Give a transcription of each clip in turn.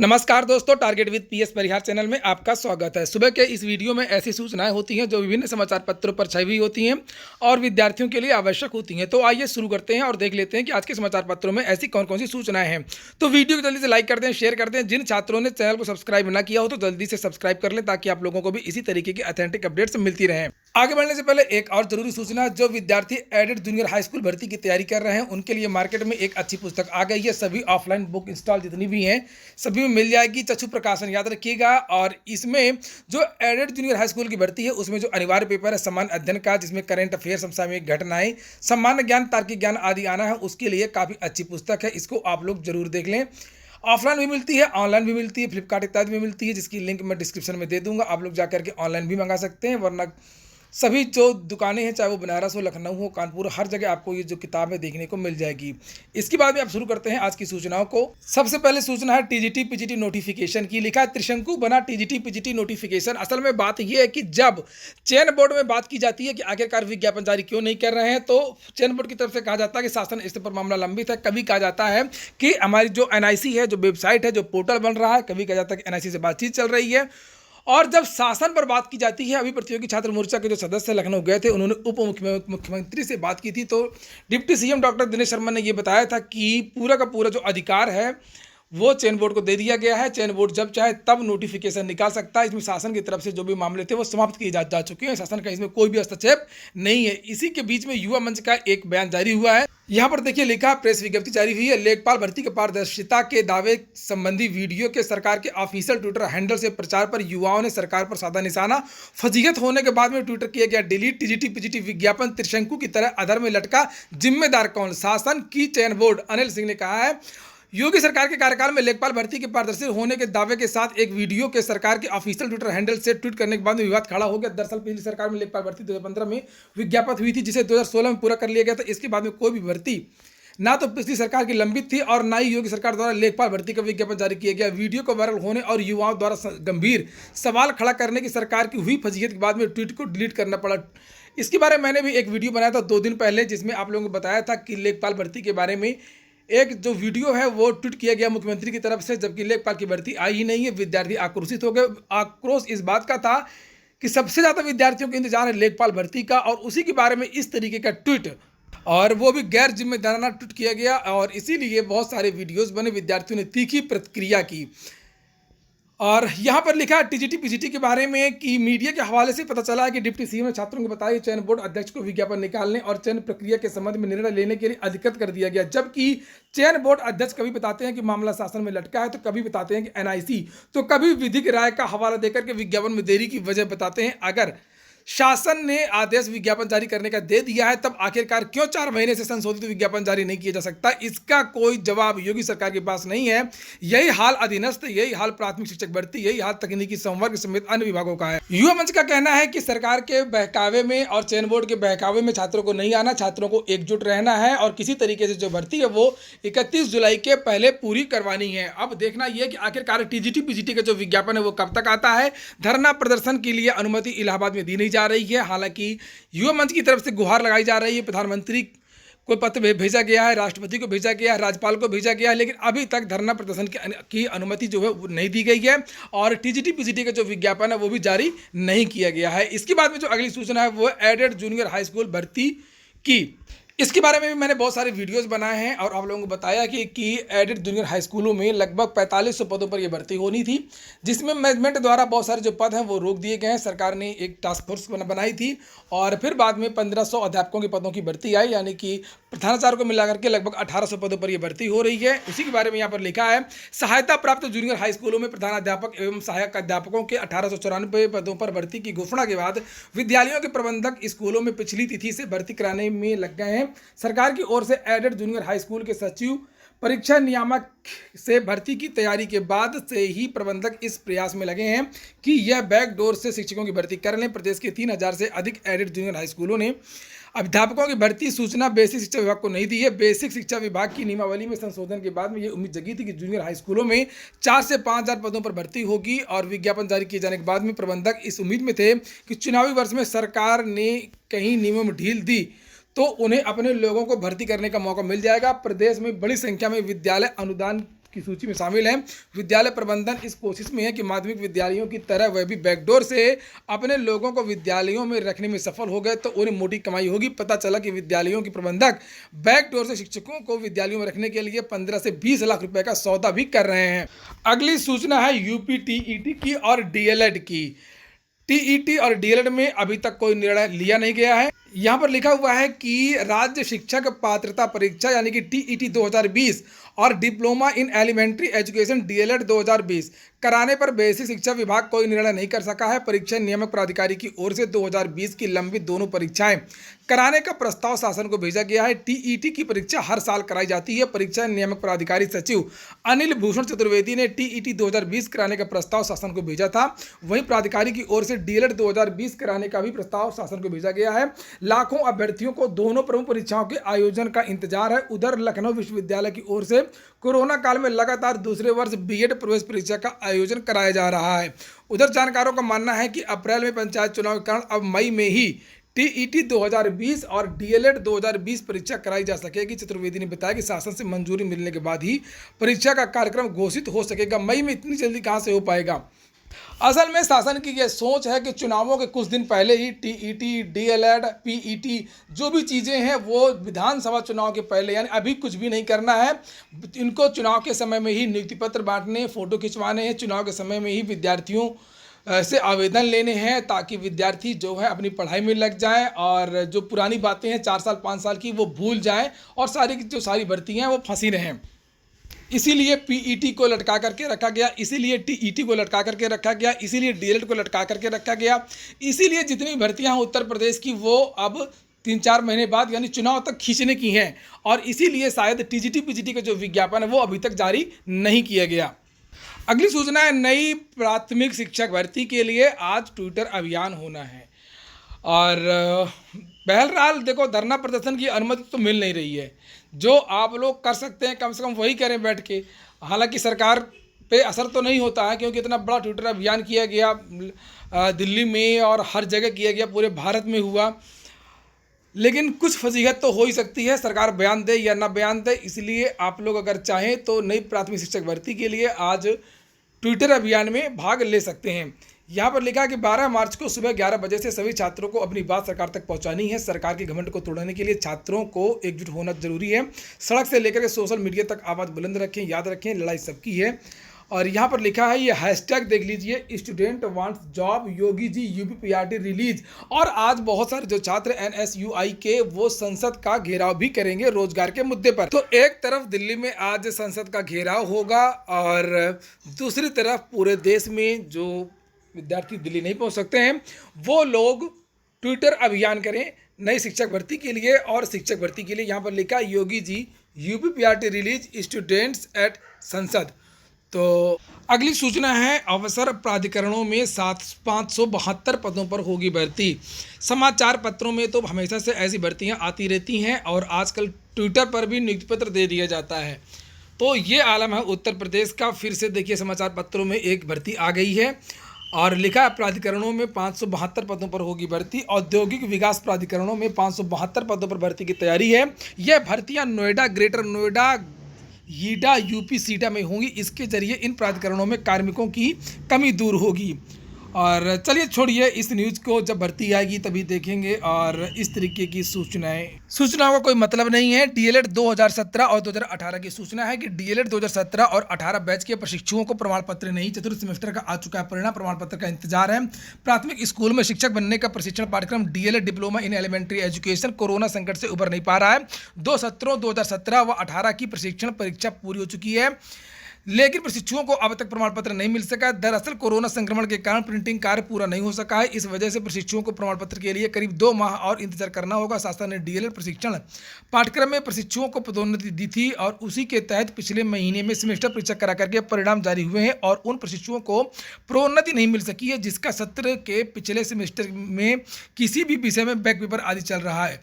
नमस्कार दोस्तों, target with PS Parihar channel में आपका स्वागत है। सुबह के इस वीडियो में ऐसी सूचनाएं होती हैं जो विभिन्न समाचार पत्रों पर छपी हुई होती हैं और विद्यार्थियों के लिए आवश्यक होती हैं। तो आइए शुरू करते हैं और देख लेते हैं कि आज के समाचार पत्रों में ऐसी कौन कौन सी सूचनाएं हैं। तो वीडियो को जल्दी से लाइक कर दें, शेयर कर दें। जिन छात्रों ने चैनल को सब्सक्राइब ना किया हो तो जल्दी से सब्सक्राइब कर लें ताकि आप लोगों को भी इसी तरीके की ऑथेंटिक अपडेट्स मिलती रहें। आगे बढ़ने से पहले एक और जरूरी सूचना, जो विद्यार्थी एडेड जूनियर हाई स्कूल भर्ती की तैयारी कर रहे हैं उनके लिए मार्केट में एक अच्छी पुस्तक आ गई है। सभी ऑफलाइन बुक इंस्टॉल जितनी भी हैं सभी में मिल जाएगी। चक्षु प्रकाशन याद रखिएगा। और इसमें जो एडेड जूनियर हाई स्कूल की भर्ती है उसमें जो अनिवार्य पेपर है सामान्य अध्ययन का, जिसमें करंट अफेयर, समसामयिक घटनाएं, सामान्य ज्ञान, तार्किक ज्ञान आदि आना है, उसके लिए काफ़ी अच्छी पुस्तक है। इसको आप लोग जरूर देख लें। ऑफलाइन भी मिलती है, ऑनलाइन भी मिलती है, फ्लिपकार्ट इत्यादि में मिलती है, जिसकी लिंक मैं डिस्क्रिप्शन में दे दूंगा। आप लोग जाकर के ऑनलाइन भी मंगा सकते हैं, वरना सभी जो दुकानें हैं, चाहे वो बनारस हो, लखनऊ हो, कानपुर, हर जगह आपको ये जो किताबें देखने को मिल जाएगी। इसके बाद में आप शुरू करते हैं आज की सूचनाओं को। सबसे पहले सूचना है टीजीटी पीजीटी नोटिफिकेशन की। लिखा है त्रिशंकु बना टीजीटी पीजीटी नोटिफिकेशन। असल में बात यह है कि जब चयन बोर्ड में बात की जाती है कि आखिरकार विज्ञापन जारी क्यों नहीं कर रहे हैं, तो चयन बोर्ड की तरफ से कहा जाता है कि शासन स्तर पर मामला लंबित है। कभी कहा जाता है कि हमारी जो एनआईसी है, जो वेबसाइट है, जो पोर्टल बन रहा है, कभी कहा जाता है कि एनआईसी से बातचीत चल रही है। और जब शासन पर बात की जाती है, अभी प्रतियोगी छात्र मोर्चा के जो सदस्य लखनऊ गए थे, उन्होंने उप मुख्यमंत्री से बात की थी, तो deputy CM doctor Dinesh Sharma ने ये बताया था कि पूरा का पूरा जो अधिकार है वो चयन बोर्ड को दे दिया गया है। चयन बोर्ड जब चाहे तब नोटिफिकेशन निकाल सकता है। इसमें शासन की तरफ से जो भी मामले थे वो समाप्त किए जा चुके हैं। शासन का इसमें कोई भी हस्तक्षेप नहीं है। इसी के बीच में युवा मंच का एक बयान जारी हुआ है। यहाँ पर देखिए, लिखा प्रेस विज्ञप्ति जारी हुई है। लेखपाल भर्ती के पारदर्शिता के दावे संबंधी वीडियो के सरकार के ऑफिशियल ट्विटर हैंडल से प्रचार पर युवाओं ने सरकार पर साधा निशाना। फजीहत होने के बाद में ट्विटर किया गया डिलीट। टीजीटी पीजीटी विज्ञापन त्रिशंकु की तरह अधर में लटका, जिम्मेदार कौन? शासन की चयन बोर्ड। अनिल सिंह ने कहा है, योगी सरकार के कार्यकाल में लेखपाल भर्ती के पारदर्शी होने के दावे के साथ एक वीडियो के सरकार के ऑफिशियल ट्विटर हैंडल से ट्वीट करने के बाद में विवाद खड़ा हो गया। दरअसल पिछली सरकार में लेखपाल भर्ती 2015 में विज्ञापन हुई थी, जिसे 2016 में पूरा कर लिया गया था। इसके बाद में कोई भी भर्ती ना तो पिछली सरकार की लंबित थी और ना ही योगी सरकार द्वारा लेखपाल भर्ती का विज्ञापन जारी किया गया। वीडियो को वायरल होने और युवाओं द्वारा गंभीर सवाल खड़ा करने की सरकार की हुई फजीहत के बाद में ट्वीट को डिलीट करना पड़ा। इसके बारे में मैंने भी एक वीडियो बनाया था 2 दिन पहले, जिसमें आप लोगों को बताया था कि लेखपाल भर्ती के बारे में एक जो वीडियो है वो ट्वीट किया गया मुख्यमंत्री की तरफ से, जबकि लेखपाल की भर्ती आई ही नहीं है। विद्यार्थी आक्रोशित हो गए। आक्रोश इस बात का था कि सबसे ज़्यादा विद्यार्थियों को इंतजार है लेखपाल भर्ती का, और उसी के बारे में इस तरीके का ट्वीट, और वो भी गैर जिम्मेदाराना ट्वीट किया गया, और इसीलिए बहुत सारे वीडियोज़ बने। विद्यार्थियों ने तीखी प्रतिक्रिया की। और यहाँ पर लिखा है टीजीटी पीजीटी के बारे में कि मीडिया के हवाले से पता चला है कि डिप्टी सीएम ने छात्रों को बताया चयन बोर्ड अध्यक्ष को विज्ञापन निकालने और चयन प्रक्रिया के संबंध में निर्णय लेने के लिए अधिकृत कर दिया गया। जबकि चयन बोर्ड अध्यक्ष कभी बताते हैं कि मामला शासन में लटका है, तो कभी बताते हैं कि एनआईसी, तो कभी विधिक राय का हवाला देकर के विज्ञापन में देरी की वजह बताते हैं। अगर शासन ने आदेश विज्ञापन जारी करने का दे दिया है, तब आखिरकार क्यों 4 महीने से संशोधित विज्ञापन जारी नहीं किया जा सकता? इसका कोई जवाब योगी सरकार के पास नहीं है। यही हाल अधीनस्थ, यही हाल प्राथमिक शिक्षक भर्ती, यही हाल तकनीकी संवर्ग समेत अन्य विभागों का है। युवा मंच का कहना है कि सरकार के बहकावे में और चयन बोर्ड के बहकावे में छात्रों को नहीं आना, छात्रों को एकजुट रहना है और किसी तरीके से जो भर्ती है वो 31 जुलाई के पहले पूरी करवानी है। अब देखना यह कि आखिरकार टीजीटी पीजीटी का जो विज्ञापन है वो कब तक आता है। धरना प्रदर्शन के लिए अनुमति इलाहाबाद में दी नहीं जा रही है। हालांकि युवा मंच की तरफ से गुहार लगाई जा रही है। प्रधानमंत्री को पत्र भेजा गया है, राष्ट्रपति को भेजा गया है, राज्यपाल को भेजा गया है, लेकिन अभी तक धरना प्रदर्शन की अनुमति जो है वो नहीं दी गई है। और टीजीटी पीजीटी का जो विज्ञापन है वो भी जारी नहीं किया गया है। इसके बाद में जो अगली सूचना है वो एडेड जूनियर हाई स्कूल भर्ती की। इसके बारे में भी मैंने बहुत सारे वीडियोस बनाए हैं और आप लोगों को बताया कि एडेड जूनियर हाई स्कूलों में लगभग 4500 पदों पर यह भर्ती होनी थी, जिसमें मैनेजमेंट द्वारा बहुत सारे जो पद हैं वो रोक दिए गए हैं। सरकार ने एक टास्क फोर्स बनाई थी और फिर बाद में 1500 अध्यापकों के पदों की भर्ती आई, यानी कि प्रधानाचार्य को मिलाकर के लगभग 1800 पदों पर यह भर्ती हो रही है। उसी के बारे में यहाँ पर लिखा है, सहायता प्राप्त जूनियर हाई स्कूलों में प्रधानाध्यापक एवं सहायक अध्यापकों के 1894 पदों पर भर्ती की घोषणा के बाद विद्यालयों के प्रबंधक स्कूलों में पिछली तिथि से भर्ती कराने में लग गए हैं। सरकार की ओर से एडेड जूनियर हाई स्कूल के सचिव परीक्षा नियामक से भर्ती की तैयारी के बाद से ही प्रबंधक इस प्रयास में लगे हैं कि यह बैकडोर से शिक्षकों की भर्ती कर लें। प्रदेश के 3000 से अधिक एडेड जूनियर हाई स्कूलों ने अध्यापकों की भर्ती सूचना बेसिक शिक्षा विभाग को नहीं दी है। बेसिक शिक्षा विभाग की नियमावली में संशोधन के बाद में ये उम्मीद जगी थी कि जूनियर हाई स्कूलों में 4 से 5000 पदों पर भर्ती होगी, और विज्ञापन जारी किए जाने के बाद में प्रबंधक इस उम्मीद में थे कि चुनावी वर्ष में सरकार ने कहीं नियमों में ढील दी तो उन्हें अपने लोगों को भर्ती करने का मौका मिल जाएगा। प्रदेश में बड़ी संख्या में विद्यालय अनुदान की सूची में शामिल हैं। विद्यालय प्रबंधन इस कोशिश में है कि माध्यमिक विद्यालयों की तरह वह भी बैकडोर से अपने लोगों को विद्यालयों में रखने में सफल हो गए तो उन्हें मोटी कमाई होगी। पता चला कि विद्यालयों के प्रबंधक बैकडोर से शिक्षकों को विद्यालयों में रखने के लिए 15 से 20 लाख रुपए का सौदा भी कर रहे हैं। अगली सूचना है यूपी टीईटी की और डीएलएड की। टीईटी और डीएलएड में अभी तक कोई निर्णय लिया नहीं गया है। यहाँ पर लिखा हुआ है कि राज्य शिक्षक पात्रता परीक्षा यानी कि टीईटी 2020 और diploma in elementary education DElEd 2020 कराने पर बेसिक शिक्षा विभाग कोई निर्णय नहीं कर सका है। परीक्षा नियामक प्राधिकारी की ओर से 2020 की लंबित दोनों परीक्षाएं कराने का प्रस्ताव शासन को भेजा गया है। टीईटी की परीक्षा हर साल कराई जाती है। परीक्षा नियामक प्राधिकारी सचिव अनिल भूषण चतुर्वेदी ने टीईटी 2020 कराने का प्रस्ताव शासन को भेजा था। वहीं प्राधिकारी की ओर से डीएलएड 2020 कराने का भी प्रस्ताव शासन को भेजा गया है। लाखों अभ्यर्थियों को दोनों प्रमुख परीक्षाओं के आयोजन का इंतजार है। उधर लखनऊ विश्वविद्यालय की ओर से कोरोना काल में लगातार दूसरे वर्ष बीएड प्रवेश परीक्षा का आयोजन कराया जा रहा है। उधर जानकारों का मानना है कि अप्रैल में पंचायत चुनाव के कारण अब मई में ही टीईटी 2020 और डीएलएड 2020 परीक्षा कराई जा सकेगी। चतुर्वेदी ने बताया कि शासन से मंजूरी मिलने के बाद ही परीक्षा का कार्यक्रम घोषित हो सकेगा। मई में इतनी जल्दी कहां से हो पाएगा। असल में शासन की यह सोच है कि चुनावों के कुछ दिन पहले ही टीईटी, डीएलएड, पीईटी जो भी चीज़ें हैं वो विधानसभा चुनाव के पहले यानी अभी कुछ भी नहीं करना है। इनको चुनाव के समय में ही नियुक्ति पत्र बांटने, फोटो खिंचवाने हैं, चुनाव के समय में ही विद्यार्थियों से आवेदन लेने हैं ताकि विद्यार्थी जो है अपनी पढ़ाई में लग जाएं और जो पुरानी बातें हैं 4 साल 5 साल की वो भूल जाएं और सारी भर्तियाँ वो फंसी रहें। इसीलिए पीईटी को लटका करके रखा गया, इसीलिए टीईटी को लटका करके रखा गया, इसीलिए डीएलएड को लटका करके रखा गया। इसीलिए जितनी भर्तियां हैं उत्तर प्रदेश की वो अब 3-4 महीने बाद यानी चुनाव तक खींचने की हैं और इसीलिए शायद टीजीटी पीजीटी का जो विज्ञापन है वो अभी तक जारी नहीं किया गया। अगली सूचना है नई प्राथमिक शिक्षक भर्ती के लिए आज ट्विटर अभियान होना है और बहरहाल देखो धरना प्रदर्शन की अनुमति तो मिल नहीं रही है। जो आप लोग कर सकते हैं कम से कम वही करें बैठ के। हालांकि सरकार पे असर तो नहीं होता है क्योंकि इतना बड़ा ट्विटर अभियान किया गया दिल्ली में और हर जगह किया गया, पूरे भारत में हुआ, लेकिन कुछ फजीहत तो हो ही सकती है। सरकार बयान दे या ना बयान दे, इसलिए आप लोग अगर चाहें तो नई प्राथमिक शिक्षक भर्ती के लिए आज ट्विटर अभियान में भाग ले सकते हैं। यहाँ पर लिखा है कि 12 मार्च को सुबह 11 बजे से सभी छात्रों को अपनी बात सरकार तक पहुँचानी है। सरकार के घमंड को तोड़ने के लिए छात्रों को एकजुट होना जरूरी है। सड़क से लेकर के सोशल मीडिया तक आवाज़ बुलंद रखें, याद रखें लड़ाई सबकी है। और यहाँ पर लिखा है ये हैशटैग देख लीजिए, student wants job Yogi ji यूपीपीआरटी release. और आज बहुत सारे जो छात्र एनएसयूआई के वो संसद का घेराव भी करेंगे रोजगार के मुद्दे पर। तो एक तरफ दिल्ली में आज संसद का घेराव होगा और दूसरी तरफ पूरे देश में जो विद्यार्थी दिल्ली नहीं पहुंच सकते हैं वो लोग ट्विटर अभियान करें नई शिक्षक भर्ती के लिए। और शिक्षक भर्ती के लिए यहाँ पर लिखा Yogi ji यूपीपीआरटी release students eight संसद। तो अगली सूचना है अवसर प्राधिकरणों में 572 पदों पर होगी भर्ती। समाचार पत्रों में तो हमेशा से ऐसी भर्तियां आती रहती हैं और आजकल ट्विटर पर भी नियुक्ति पत्र दे दिया जाता है। तो ये आलम है उत्तर प्रदेश का। फिर से देखिए समाचार पत्रों में एक भर्ती आ गई है और लिखा है प्राधिकरणों में 572 पदों पर होगी भर्ती। औद्योगिक विकास प्राधिकरणों में 572 पदों पर भर्ती की तैयारी है। यह भर्तियां नोएडा, ग्रेटर नोएडा, यीडा, यूपी, सीडा में होंगी। इसके जरिए इन प्राधिकरणों में कार्मिकों की कमी दूर होगी। और चलिए छोड़िए इस न्यूज़ को, जब भर्ती आएगी तभी देखेंगे। और इस तरीके की सूचनाओं का कोई मतलब नहीं है। डीएलएड 2017 और 2018 की सूचना है कि डीएलएड 2017 और 18 बैच के प्रशिक्षुओं को प्रमाण पत्र नहीं, चतुर्थ सेमेस्टर का आ चुका है परिणाम, प्रमाण पत्र का इंतजार है। प्राथमिक स्कूल में शिक्षक बनने का प्रशिक्षण पाठ्यक्रम DElEd diploma in elementary education corona संकट से उबर नहीं पा रहा है। 2 सत्रों 2017 व 18 की प्रशिक्षण परीक्षा पूरी हो चुकी है लेकिन प्रशिक्षुओं को अब तक प्रमाण पत्र नहीं मिल सका। दरअसल कोरोना संक्रमण के कारण प्रिंटिंग कार्य पूरा नहीं हो सका है। इस वजह से प्रशिक्षुओं को प्रमाण पत्र के लिए करीब 2 माह और इंतजार करना होगा। शासन ने डीएलएड प्रशिक्षण पाठ्यक्रम में प्रशिक्षुओं को पदोन्नति दी थी और उसी के तहत पिछले महीने में सेमेस्टर परीक्षा करा करके परिणाम जारी हुए हैं और उन प्रशिक्षुओं को प्रोन्नति नहीं मिल सकी है जिसका सत्र के पिछले सेमेस्टर में किसी भी विषय में बैक पेपर आदि चल रहा है।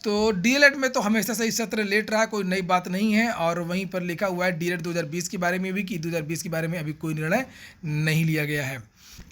तो डीएलएड में तो हमेशा से इस सत्र लेट रहा, कोई नई बात नहीं है। और वहीं पर लिखा हुआ है डीएलएड 2020 के बारे में भी कि 2020 के बारे में अभी कोई निर्णय नहीं लिया गया है।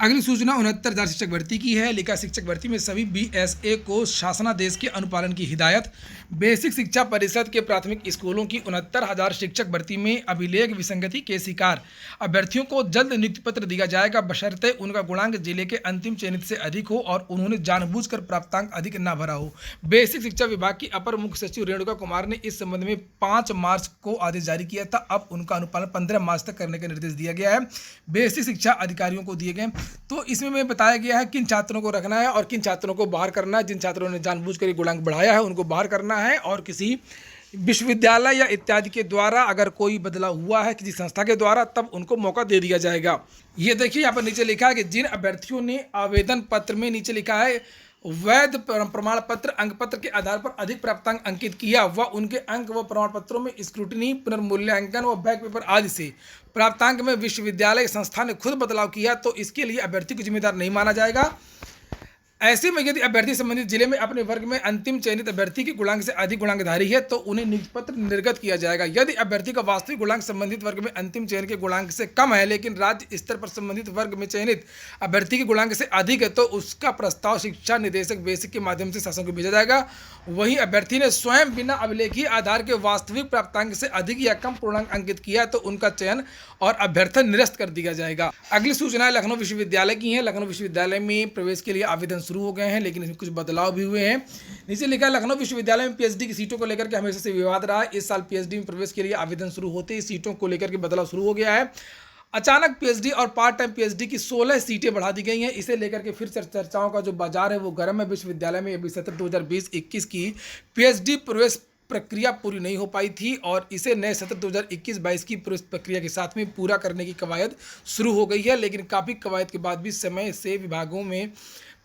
अगली सूचना 69,000 शिक्षक भर्ती की है। लिखा शिक्षक भर्ती में सभी BSA को शासनादेश के अनुपालन की हिदायत। बेसिक शिक्षा परिषद के प्राथमिक स्कूलों की 69,000 शिक्षक भर्ती में अभिलेख विसंगति के शिकार अभ्यर्थियों को जल्द नियुक्ति पत्र दिया जाएगा, बशर्ते उनका गुणांक जिले के अंतिम चयनित से अधिक हो और उन्होंने जानबूझकर प्राप्तांक अधिक न भरा हो। बेसिक शिक्षा विभाग की अपर मुख्य सचिव रेणुका कुमार ने इस संबंध में 5 मार्च को आदेश जारी किया था। अब उनका अनुपालन 15 मार्च तक करने का निर्देश दिया गया है। बेसिक शिक्षा अधिकारियों को दिए गए, तो इसमें बताया गया है किन छात्रों को रखना है और किन छात्रों को बाहर करना है। जिन छात्रों ने जानबूझकर गुणांक बढ़ाया है उनको बाहर करना है, और किसी विश्वविद्यालय या इत्यादि के द्वारा अगर कोई बदलाव हुआ है किसी संस्था के द्वारा, तब उनको मौका दे दिया जाएगा। ये देखिए यहाँ पर नीचे लिखा है कि जिन अभ्यर्थियों ने आवेदन पत्र में नीचे लिखा है वैध प्रमाण पत्र अंक पत्र के आधार पर अधिक प्राप्तांक अंकित किया व उनके अंक व प्रमाण पत्रों में स्क्रूटनी, पुनर्मूल्यांकन व बैक पेपर आदि से प्राप्तांक में विश्वविद्यालय संस्था ने खुद बदलाव किया तो इसके लिए अभ्यर्थी को जिम्मेदार नहीं माना जाएगा। ऐसे में यदि अभ्यर्थी संबंधित जिले में अपने वर्ग में अंतिम चयनित अभ्यर्थी के गुणांक से अधिक गुणांकधारी है तो उन्हें नियुक्ति पत्र निर्गत किया जाएगा। यदि अभ्यर्थी का वास्तविक गुणांक संबंधित वर्ग में अंतिम चयन के गुणांक से कम है लेकिन राज्य स्तर पर संबंधित वर्ग में चयनित अभ्यर्थी के गुणांक से अधिक है तो उसका प्रस्ताव शिक्षा निदेशक बेसिक के माध्यम से शासन को भेजा जाएगा। वहीं अभ्यर्थी ने स्वयं बिना अभिलेखीय आधार के वास्तविक प्राप्तांक से अधिक या कम पूर्णांक अंकित किया तो उनका चयन और अभ्यर्थन निरस्त कर दिया जाएगा। अगली सूचना लखनऊ विश्वविद्यालय की है। लखनऊ विश्वविद्यालय में प्रवेश के लिए आवेदन शुरू हो गए हैं, लेकिन इसमें कुछ बदलाव भी हुए हैं। नीचे लिखा है लखनऊ विश्वविद्यालय में PhD की सीटों को लेकर के हमेशा से विवाद रहा है। इस साल PhD में प्रवेश के लिए आवेदन शुरू होते ही सीटों को लेकर के बदलाव शुरू हो गया है। अचानक PhD और पार्ट टाइम PhD की 16 सीटें बढ़ा दी गई हैं। इसे लेकर के फिर चर्चाओं का जो बाजार है वो गर्म है। विश्वविद्यालय में अभी सत्र 2020-21 की PhD प्रवेश प्रक्रिया पूरी नहीं हो पाई थी और इसे नए सत्र 2021-22 की प्रवेश प्रक्रिया के साथ में पूरा करने की कवायद शुरू हो गई है, लेकिन काफ़ी कवायद के बाद भी समय से विभागों में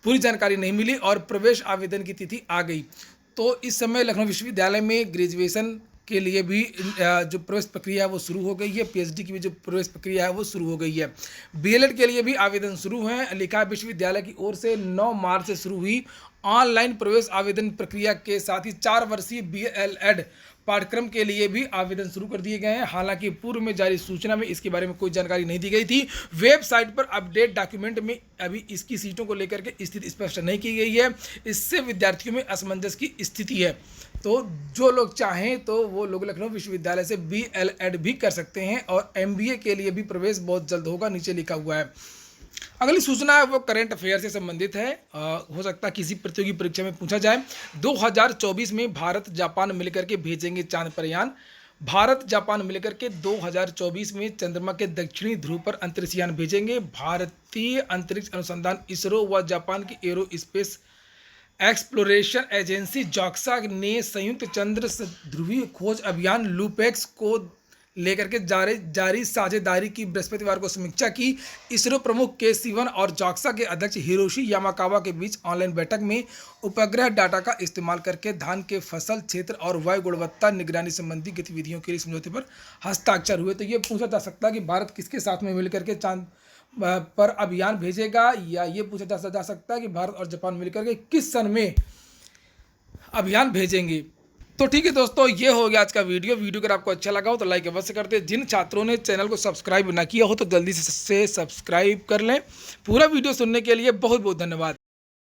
पूरी जानकारी नहीं मिली और प्रवेश आवेदन की तिथि आ गई। तो इस समय लखनऊ विश्वविद्यालय में ग्रेजुएशन के लिए भी जो प्रवेश प्रक्रिया है वो शुरू हो गई है। PhD की भी जो प्रवेश प्रक्रिया है वो शुरू हो गई है। BLED के लिए भी आवेदन शुरू हैं। लिखा है विश्वविद्यालय की ओर से 9 मार्च से शुरू हुई ऑनलाइन प्रवेश आवेदन प्रक्रिया के साथ ही 4 वर्षीय BLED पाठ्यक्रम के लिए भी आवेदन शुरू कर दिए गए हैं। हालांकि पूर्व में जारी सूचना में इसके बारे में कोई जानकारी नहीं दी गई थी। वेबसाइट पर अपडेट डॉक्यूमेंट में अभी इसकी सीटों को लेकर के स्थिति स्पष्ट नहीं की गई है। इससे विद्यार्थियों में असमंजस की स्थिति है। तो जो लोग चाहें तो वो लोग लखनऊ विश्वविद्यालय से BLED भी कर सकते हैं और MBA के लिए भी प्रवेश बहुत जल्द होगा, नीचे लिखा हुआ है। अगली सूचना है वो करंट अफेयर से संबंधित है। हो सकता है किसी प्रतियोगी परीक्षा में पूछा जाए। 2024 में भारत जापान मिलकर के भेजेंगे चांद पर यान। भारत जापान मिलकर के 2024 में चंद्रमा के दक्षिणी ध्रुव पर अंतरिक्ष यान भेजेंगे। भारतीय अंतरिक्ष अनुसंधान इसरो व जापान की एरो स्पेस एक्सप्लोरेशन एजेंसी जॉक्सा ने संयुक्त चंद्र ध्रुवीय खोज अभियान लूपेक्स को लेकर के जारी साझेदारी की बृहस्पतिवार को समीक्षा की। इसरो प्रमुख के सिवन और जॉक्सा के अध्यक्ष हिरोशी यामाकावा के बीच ऑनलाइन बैठक में उपग्रह डाटा का इस्तेमाल करके धान के फसल क्षेत्र और वायु गुणवत्ता निगरानी संबंधी गतिविधियों के लिए समझौते पर हस्ताक्षर हुए। तो ये पूछा जा सकता है कि भारत किसके साथ में मिलकर के चांद पर अभियान भेजेगा, या ये पूछा जा सकता है कि भारत और जापान मिलकर के किस सन में अभियान भेजेंगे। तो ठीक है दोस्तों, ये हो गया आज का वीडियो अगर आपको अच्छा लगा हो तो लाइक अवश्य कर दें। जिन छात्रों ने चैनल को सब्सक्राइब ना किया हो तो जल्दी से सब्सक्राइब कर लें। पूरा वीडियो सुनने के लिए बहुत बहुत धन्यवाद।